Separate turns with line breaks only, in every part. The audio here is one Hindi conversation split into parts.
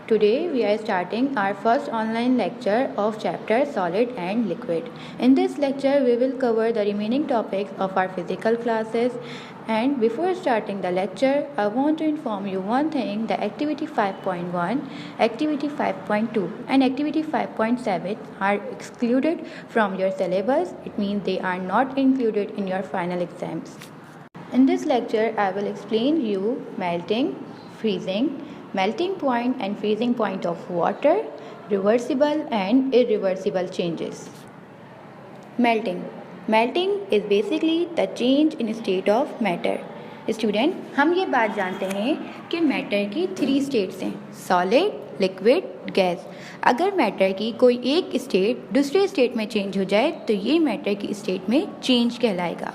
Today we are starting our first online lecture of chapter Solid and Liquid. In this lecture we will cover the remaining topics of our physical classes, and before starting the lecture I want to inform you one thing: the activity 5.1, activity 5.2 and activity 5.7 are excluded from your syllabus. It means they are not included in your final exams. In this lecture I will explain you melting, freezing, melting point and freezing point of water, reversible and irreversible changes. Melting. Melting is basically the change in state of matter. Student, हम ये बात जानते हैं कि मैटर की 3 स्टेट्स हैं: सॉलिड, लिक्विड, गैस। अगर मैटर की कोई एक स्टेट दूसरे स्टेट में चेंज हो जाए तो ये मैटर की स्टेट में चेंज कहलाएगा।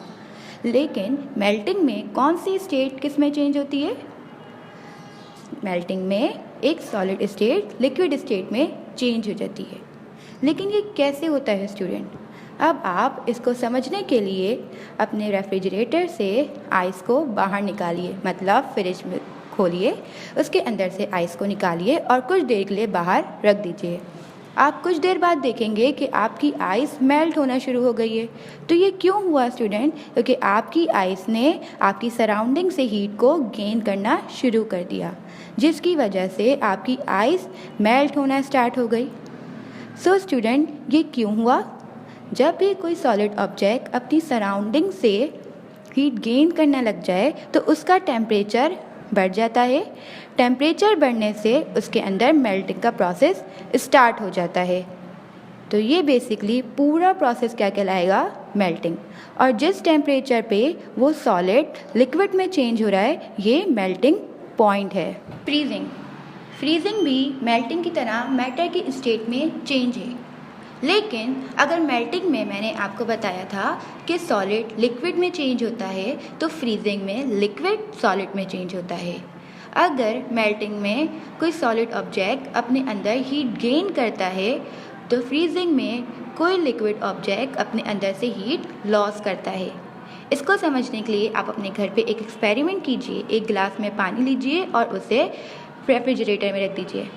लेकिन मेल्टिंग में कौन सी स्टेट किस में चेंज होती है? मेल्टिंग में एक सॉलिड स्टेट लिक्विड स्टेट में चेंज हो जाती है। लेकिन ये कैसे होता है स्टूडेंट? अब आप इसको समझने के लिए अपने रेफ्रिजरेटर से आइस को बाहर निकालिए, मतलब फ्रिज में खोलिए, उसके अंदर से आइस को निकालिए और कुछ देर के लिए बाहर रख दीजिए। आप कुछ देर बाद देखेंगे कि आपकी आइस मेल्ट होना शुरू हो गई है। तो ये क्यों हुआ स्टूडेंट? क्योंकि आपकी आइस ने आपकी सराउंडिंग से हीट को गेन करना शुरू कर दिया, जिसकी वजह से आपकी आइस मेल्ट होना स्टार्ट हो गई। सो स्टूडेंट, ये क्यों हुआ? जब भी कोई सॉलिड ऑब्जेक्ट अपनी सराउंडिंग से हीट गेन करने लग जाए तो उसका टेम्परेचर बढ़ जाता है। टेम्परेचर बढ़ने से उसके अंदर मेल्टिंग का प्रोसेस स्टार्ट हो जाता है। तो ये बेसिकली पूरा प्रोसेस क्या कहलाएगा? मेल्टिंग। और जिस टेम्परेचर पे वो सॉलिड लिक्विड में चेंज हो रहा है, ये मेल्टिंग पॉइंट है। फ्रीजिंग। फ्रीजिंग भी मेल्टिंग की तरह मैटर की स्टेट में चेंज है। लेकिन अगर मेल्टिंग में मैंने आपको बताया था कि सॉलिड लिक्विड में चेंज होता है, तो फ्रीजिंग में लिक्विड सॉलिड में चेंज होता है। अगर मेल्टिंग में कोई सॉलिड ऑब्जेक्ट अपने अंदर हीट गेन करता है, तो फ्रीजिंग में कोई लिक्विड ऑब्जेक्ट अपने अंदर से हीट लॉस करता है। इसको समझने के लिए आप अपने घर पे एक एक्सपेरिमेंट कीजिए। एक गिलास में पानी लीजिए और उसे रेफ्रिजरेटर में रख दीजिए।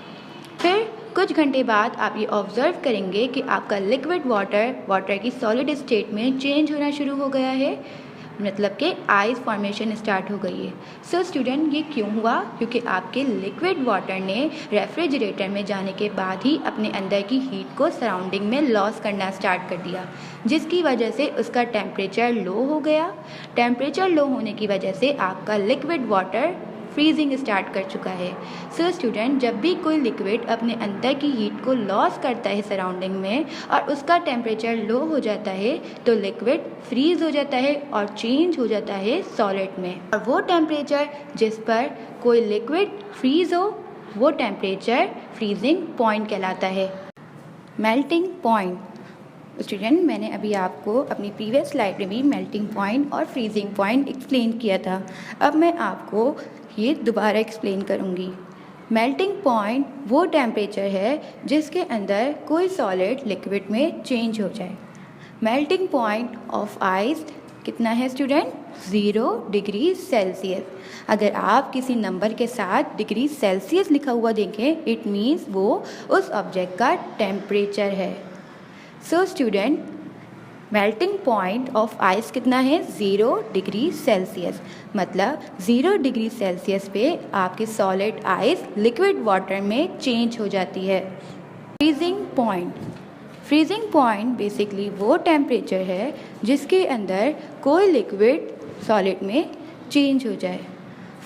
फिर कुछ घंटे बाद आप ये ऑब्जर्व करेंगे कि आपका लिक्विड वाटर की सॉलिड स्टेट में चेंज होना शुरू हो गया है, मतलब कि आइस फॉर्मेशन स्टार्ट हो गई है। सो स्टूडेंट, ये क्यों हुआ? क्योंकि आपके लिक्विड वाटर ने रेफ्रिजरेटर में जाने के बाद ही अपने अंदर की हीट को सराउंडिंग में लॉस करना स्टार्ट कर दिया, जिसकी वजह से उसका टेम्परेचर लो हो गया। टेम्परेचर लो होने की वजह से आपका लिक्विड वाटर फ्रीजिंग स्टार्ट कर चुका है। सो स्टूडेंट, जब भी कोई लिक्विड अपने अंदर की हीट को लॉस करता है सराउंडिंग में और उसका टेम्परेचर लो हो जाता है, तो लिक्विड फ्रीज हो जाता है और चेंज हो जाता है सॉलिड में। और वो टेम्परेचर जिस पर कोई लिक्विड फ्रीज हो, वो टेम्परेचर फ्रीजिंग पॉइंट कहलाता है। Melting point. स्टूडेंट, मैंने अभी आपको अपनी प्रीवियस स्लाइड में भी मेल्टिंग पॉइंट और फ्रीजिंग पॉइंट एक्सप्लेन किया था। अब मैं आपको ये दोबारा एक्सप्लेन करूँगी। मेल्टिंग पॉइंट वो टेम्परेचर है जिसके अंदर कोई सॉलिड लिक्विड में चेंज हो जाए। मेल्टिंग पॉइंट ऑफ आइस कितना है स्टूडेंट? 0 degree Celsius. अगर आप किसी नंबर के साथ डिग्री सेल्सियस लिखा हुआ देखें, इट मीन्स वो उस ऑब्जेक्ट का टेम्परेचर है। So student, melting point of ice कितना है? 0 डिग्री सेल्सियस। मतलब 0 डिग्री सेल्सियस पे आपकी सॉलिड आइस लिक्विड वाटर में चेंज हो जाती है। Freezing point. Freezing point basically वो टेम्परेचर है जिसके अंदर कोई लिक्विड सॉलिड में चेंज हो जाए।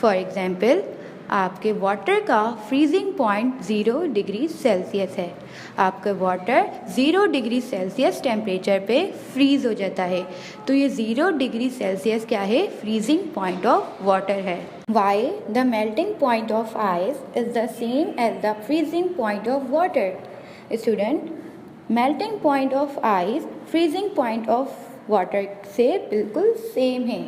फॉर एग्जाम्पल, आपके वाटर का फ्रीजिंग पॉइंट 0 डिग्री सेल्सियस है। आपका वाटर 0 डिग्री सेल्सियस टेम्परेचर पे फ्रीज हो जाता है। तो ये 0 डिग्री सेल्सियस क्या है? फ्रीजिंग पॉइंट ऑफ वाटर है। Why the melting point of ice is the same as the freezing point of water? Student, melting point of ice freezing point of water से बिल्कुल सेम है।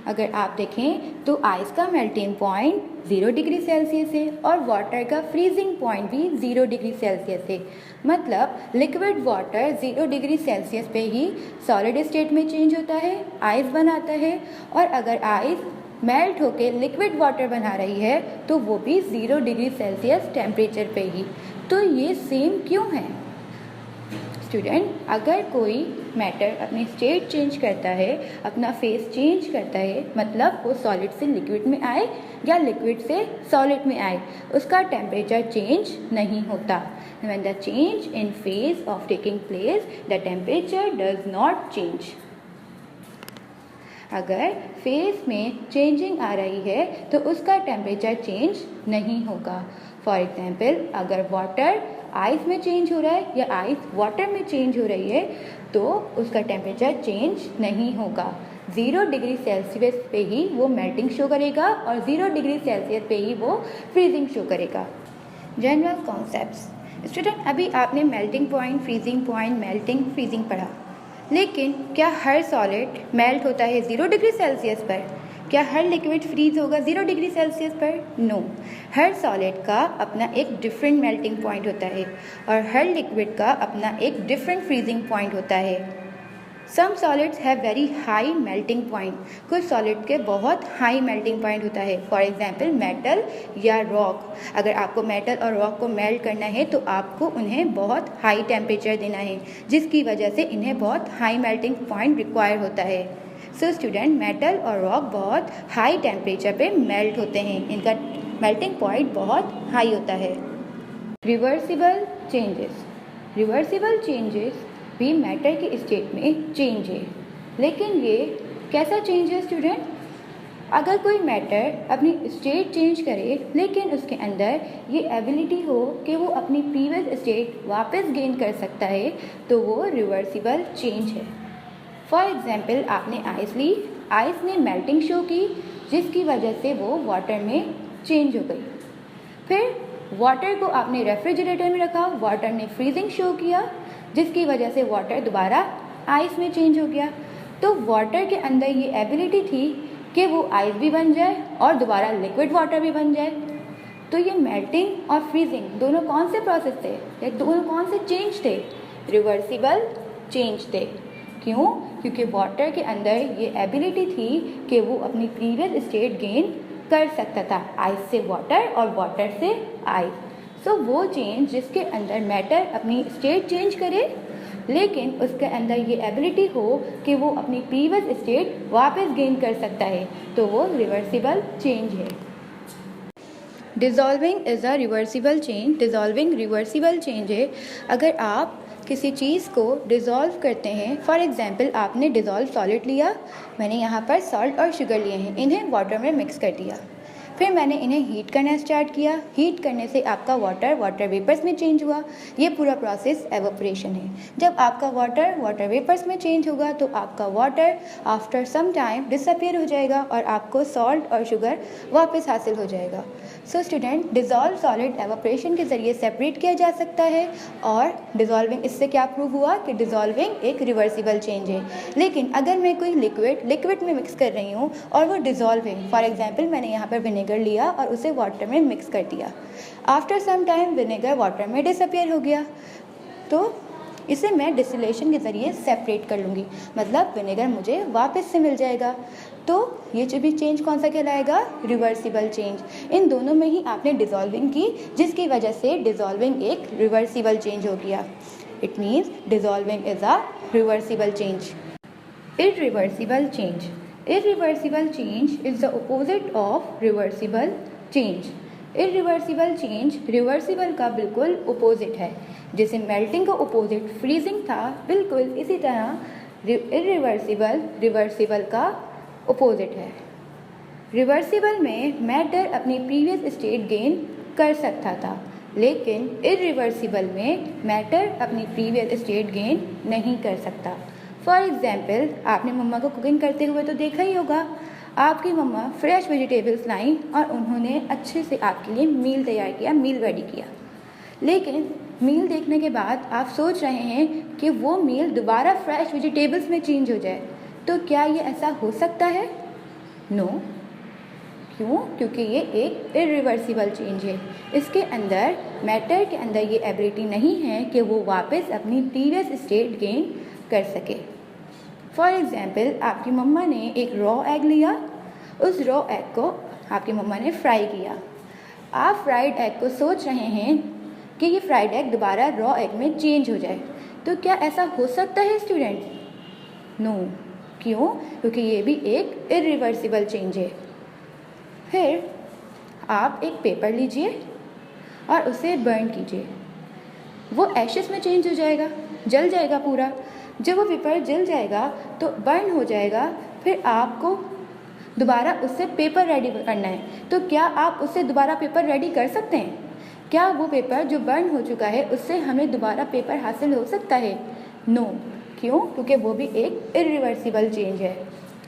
अगर आप देखें तो आइस का मेल्टिंग पॉइंट 0 डिग्री सेल्सियस है और वाटर का फ्रीजिंग पॉइंट भी 0 डिग्री सेल्सियस है। मतलब लिक्विड वाटर 0 डिग्री सेल्सियस पे ही सॉलिड स्टेट में चेंज होता है, आइस बनाता है। और अगर आइस मेल्ट होके लिक्विड वाटर बना रही है तो वो भी 0 डिग्री सेल्सियस टेम्परेचर पे ही। तो ये सेम क्यों है? स्टूडेंट, अगर कोई मैटर अपनी स्टेट चेंज करता है, अपना फेस चेंज करता है, मतलब वो सॉलिड से लिक्विड में आए या लिक्विड से सॉलिड में आए, उसका टेम्परेचर चेंज नहीं होता। When the change in phase of taking place, the temperature does not change. अगर फेस में चेंजिंग आ रही है तो उसका टेम्परेचर चेंज नहीं होगा। फॉर एग्जाम्पल, अगर वाटर आइस में चेंज हो रहा है या आइस वाटर में चेंज हो रही है तो उसका टेम्परेचर चेंज नहीं होगा। 0 डिग्री सेल्सियस पे ही वो मेल्टिंग शो करेगा और 0 डिग्री सेल्सियस पे ही वो फ्रीजिंग शो करेगा। General concepts. स्टूडेंट, अभी आपने melting point, freezing point, melting, freezing पढ़ा, लेकिन क्या हर सॉलिड मेल्ट होता है 0 डिग्री सेल्सियस पर? क्या हर लिक्विड फ्रीज होगा 0 डिग्री सेल्सियस पर? नो। हर सॉलिड का अपना एक डिफरेंट मेल्टिंग पॉइंट होता है और हर लिक्विड का अपना एक डिफरेंट फ्रीजिंग पॉइंट होता है। Some solids have very high melting point. कुछ सॉलिड के बहुत हाई मेल्टिंग पॉइंट होता है। फॉर एग्जाम्पल, मेटल या रॉक। अगर आपको मेटल और रॉक को मेल्ट करना है तो आपको उन्हें बहुत हाई टेम्परेचर देना है, जिसकी वजह से इन्हें बहुत हाई मेल्टिंग पॉइंट रिक्वायर होता है। सो स्टूडेंट, मेटल और रॉक बहुत हाई टेम्परेचर पे मेल्ट होते हैं, इनका मेल्टिंग पॉइंट बहुत हाई होता है। Reversible changes. रिवर्सिबल चेंजेस भी मैटर की स्टेट में चेंज है, लेकिन ये कैसा चेंज है स्टूडेंट? अगर कोई मैटर अपनी स्टेट चेंज करे लेकिन उसके अंदर ये एबिलिटी हो कि वो अपनी प्रीवियस स्टेट वापस गेन कर सकता है तो वो रिवर्सिबल चेंज है। फॉर एग्जाम्पल, आपने आइस ली, आइस ने मेल्टिंग शो की जिसकी वजह से वो वाटर में चेंज हो गई। फिर वाटर को आपने रेफ्रिजरेटर में रखा, वाटर ने फ्रीजिंग शो किया जिसकी वजह से वाटर दोबारा आइस में चेंज हो गया। तो वाटर के अंदर ये एबिलिटी थी कि वो आइस भी बन जाए और दोबारा लिक्विड वाटर भी बन जाए। तो ये मेल्टिंग और फ्रीजिंग दोनों कौन से प्रोसेस थे? ये दोनों कौन से चेंज थे? रिवर्सिबल चेंज थे। क्यों? क्योंकि वाटर के अंदर ये एबिलिटी थी कि वो अपनी प्रीवियस स्टेट गेन कर सकता था, आइस से वाटर और वाटर से आइस। सो वो चेंज जिसके अंदर मैटर अपनी स्टेट चेंज करे लेकिन उसके अंदर ये एबिलिटी हो कि वो अपनी प्रीवियस स्टेट वापस गेन कर सकता है, तो वो रिवर्सिबल चेंज है। Dissolving is a reversible change. Dissolving reversible change है। अगर आप किसी चीज़ को डिज़ोल्व करते हैं, फॉर एग्जांपल आपने डिज़ोल्व सॉलिड लिया, मैंने यहाँ पर सॉल्ट और शुगर लिए हैं, इन्हें वाटर में मिक्स कर दिया, फिर मैंने इन्हें हीट करना स्टार्ट किया। हीट करने से आपका वाटर वेपर्स में चेंज हुआ। ये पूरा प्रोसेस एवोपरेशन है। जब आपका वाटर वेपर्स में चेंज होगा तो आपका water after some time disappear हो जाएगा और आपको सॉल्ट और शुगर वापस हासिल हो जाएगा। So student, dissolve solid evaporation के ज़रिए सेपरेट किया जा सकता है और डिज़ोल्विंग, इससे क्या प्रूव हुआ कि डिज़ोल्विंग एक रिवर्सिबल चेंज है। लेकिन अगर मैं कोई लिक्विड में मिक्स कर रही हूँ और वो डिज़ोल्व है, फॉर एग्जाम्पल मैंने यहाँ पर विनेगर लिया और उसे वाटर में मिक्स कर दिया, after some time vinegar water में डिसअपियर हो गया, तो इसे मैं डिस्टिलेशन के ज़रिए सेपरेट कर लूँगी, मतलब विनेगर मुझे वापस से मिल जाएगा। तो ये जो भी चेंज कौन सा कहलाएगा? Reversible change. इन दोनों में ही आपने डिज़ोल्विंग की जिसकी वजह से डिज़ोल्विंग एक रिवर्सिबल चेंज हो गया। It means dissolving is a reversible change. Irreversible change. Irreversible change is the opposite of reversible change. Irreversible change reversible का बिल्कुल अपोजिट है। जैसे मेल्टिंग का अपोजिट फ्रीजिंग था, बिल्कुल इसी तरह इरिवर्सिबल रिवर्सिबल का अपोजिट है। रिवर्सिबल में मैटर अपनी प्रीवियस स्टेट गेन कर सकता था, लेकिन इरिवर्सिबल में मैटर अपनी प्रीवियस स्टेट गेन नहीं कर सकता। फॉर एग्जाम्पल, आपने मम्मा को कुकिंग करते हुए तो देखा ही होगा। आपकी मम्मा फ्रेश वेजिटेबल्स लाईं और उन्होंने अच्छे से आपके लिए मील तैयार किया, मील रेडी किया। लेकिन मील देखने के बाद आप सोच रहे हैं कि वो मील दोबारा फ्रेश वेजिटेबल्स में चेंज हो जाए, तो क्या ये ऐसा हो सकता है? नो। क्यों? क्योंकि ये एक इरिवर्सिबल चेंज है। इसके अंदर मैटर के अंदर ये एबिलिटी नहीं है कि वो वापस अपनी प्रीवियस स्टेट गेन कर सके। फॉर एग्जाम्पल, आपकी मम्मा ने एक रॉ एग लिया उस रॉ एग को आपकी मम्मा ने फ्राई किया। आप फ्राइड एग को सोच रहे हैं कि ये फ्राइड एग दोबारा रॉ एग में चेंज हो जाए, तो क्या ऐसा हो सकता है स्टूडेंट्स? नो। क्यों? क्योंकि ये भी एक इरिवर्सिबल चेंज है। फिर आप एक पेपर लीजिए और उसे बर्न कीजिए। वो एशेस में चेंज हो जाएगा, जल जाएगा पूरा। जब वो पेपर जल जाएगा तो बर्न हो जाएगा। फिर आपको दोबारा उससे पेपर रेडी करना है। तो क्या आप उससे दोबारा पेपर रेडी कर सकते हैं? क्या वो पेपर जो बर्न हो चुका है उससे हमें दोबारा पेपर हासिल हो सकता है? नो। क्यों? क्योंकि वो भी एक इरिवर्सिबल चेंज है।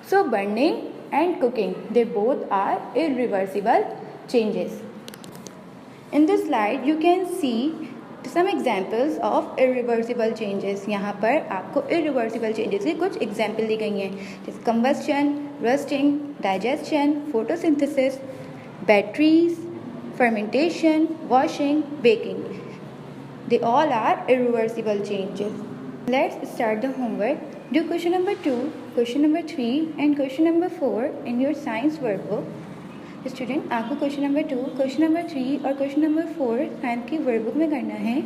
So burning and cooking, they both are irreversible changes. In this slide you can see some examples of irreversible changes। यहाँ पर आपको irreversible changes की कुछ एग्जाम्पल दी गई हैं, जैसे combustion, rusting, digestion, photosynthesis, batteries, fermentation, washing, baking. They all are irreversible changes. Let's start the homework. Do question number 2, question number 3 and question number 4 in your science workbook. Student, आपको क्वेश्चन नंबर 2, क्वेश्चन नंबर 3 और क्वेश्चन नंबर 4 साइंस की वर्कबुक में करना है।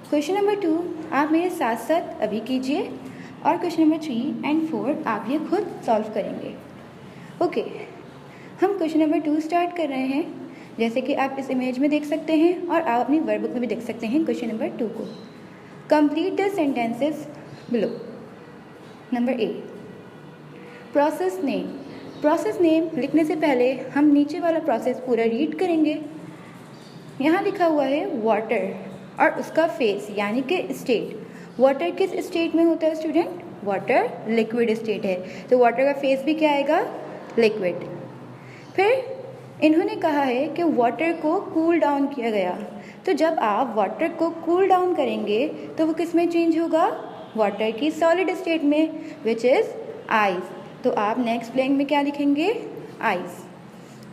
क्वेश्चन नंबर 2 आप मेरे साथ साथ अभी कीजिए और क्वेश्चन नंबर 3 एंड 4 आप ये खुद सॉल्व करेंगे। ओके, हम क्वेश्चन नंबर 2 स्टार्ट कर रहे हैं, जैसे कि आप इस इमेज में देख सकते हैं और आप अपनी वर्कबुक में भी देख सकते हैं क्वेश्चन नंबर 2 को। Complete the sentences below. Number A, process name. Process name लिखने से पहले हम नीचे वाला प्रोसेस पूरा रीड करेंगे। यहाँ लिखा हुआ है वाटर और उसका फेस यानी कि स्टेट। वाटर किस स्टेट में होता है स्टूडेंट? वाटर लिक्विड स्टेट है, तो वाटर का फेस भी क्या आएगा? लिक्विड। फिर इन्होंने कहा है कि वाटर को कूल डाउन किया गया, तो जब आप वाटर को कूल डाउन करेंगे तो वो किस में चेंज होगा? वाटर की सॉलिड स्टेट में, विच इज़ आइस। तो आप नेक्स्ट ब्लैंक में क्या लिखेंगे? आइस।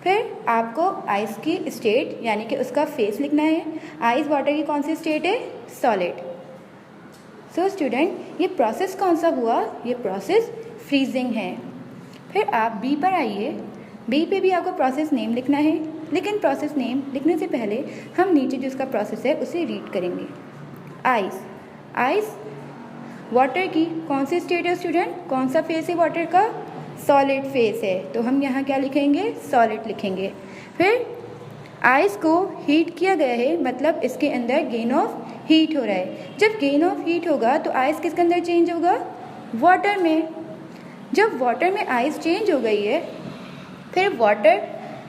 फिर आपको आइस की स्टेट यानी कि उसका फेस लिखना है। आइस वाटर की कौन सी स्टेट है? सॉलिड। सो स्टूडेंट, ये प्रोसेस कौन सा हुआ? ये प्रोसेस फ्रीजिंग है। फिर आप बी पर आइए। बी पे भी आपको प्रोसेस नेम लिखना है, लेकिन प्रोसेस नेम लिखने से पहले हम नीचे जो उसका प्रोसेस है उसे रीड करेंगे। आइस। आइस वाटर की कौन सी स्टेट है स्टूडेंट? कौन सा फेस है वाटर का? सॉलिड फेस है, तो हम यहाँ क्या लिखेंगे? सॉलिड लिखेंगे। फिर आइस को हीट किया गया है, मतलब इसके अंदर गेन ऑफ हीट हो रहा है। जब गेन ऑफ हीट होगा तो आइस किसके अंदर चेंज होगा? वाटर में। जब वाटर में आइस चेंज हो गई है, फिर वाटर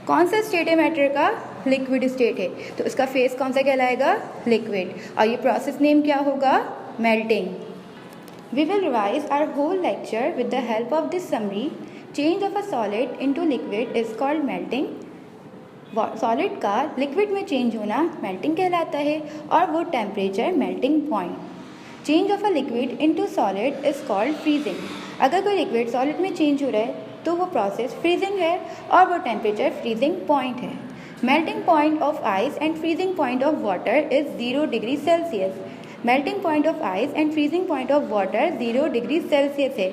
कौन सा स्टेट है मैटर का? लिक्विड स्टेट है, तो उसका फेस कौन सा कहलाएगा? लिक्विड। और ये प्रोसेस नेम क्या होगा? Melting. We will revise our whole lecture with the help of this summary. Change of a solid into liquid is called melting. Solid का लिक्विड में चेंज होना मेल्टिंग कहलाता है और वो temperature melting point. Change of a liquid into solid is called freezing. अगर कोई लिक्विड सॉलिड में चेंज हो रहा है तो वो प्रोसेस फ्रीजिंग है और वो टेम्परेचर फ्रीजिंग पॉइंट है। Melting point of ice and freezing point of water is 0 degree Celsius. Melting point of ice and freezing point of water 0 degree Celsius है।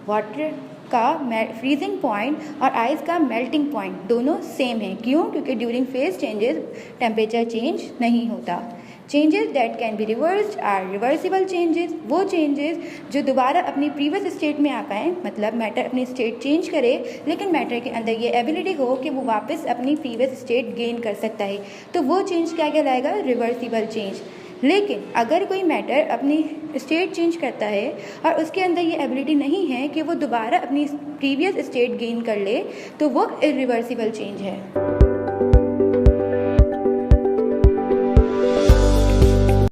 वाटर का फ्रीजिंग पॉइंट और आइस का मेल्टिंग पॉइंट दोनों सेम है। क्यों? क्योंकि during phase changes temperature change नहीं होता। Changes that can be reversed are reversible changes. वो चेंजेस जो दोबारा अपनी प्रीवियस स्टेट में आ पाएँ, मतलब मैटर अपनी स्टेट चेंज करे लेकिन मैटर के अंदर ये एबिलिटी हो कि वो वापस अपनी प्रीवियस स्टेट गेन कर सकता है, तो वो चेंज क्या कहलाएगा? Reversible change. लेकिन अगर कोई मैटर अपनी स्टेट चेंज करता है और उसके अंदर ये एबिलिटी नहीं है कि वो दोबारा अपनी प्रीवियस स्टेट गेन कर ले, तो वो इरिवर्सिबल चेंज है।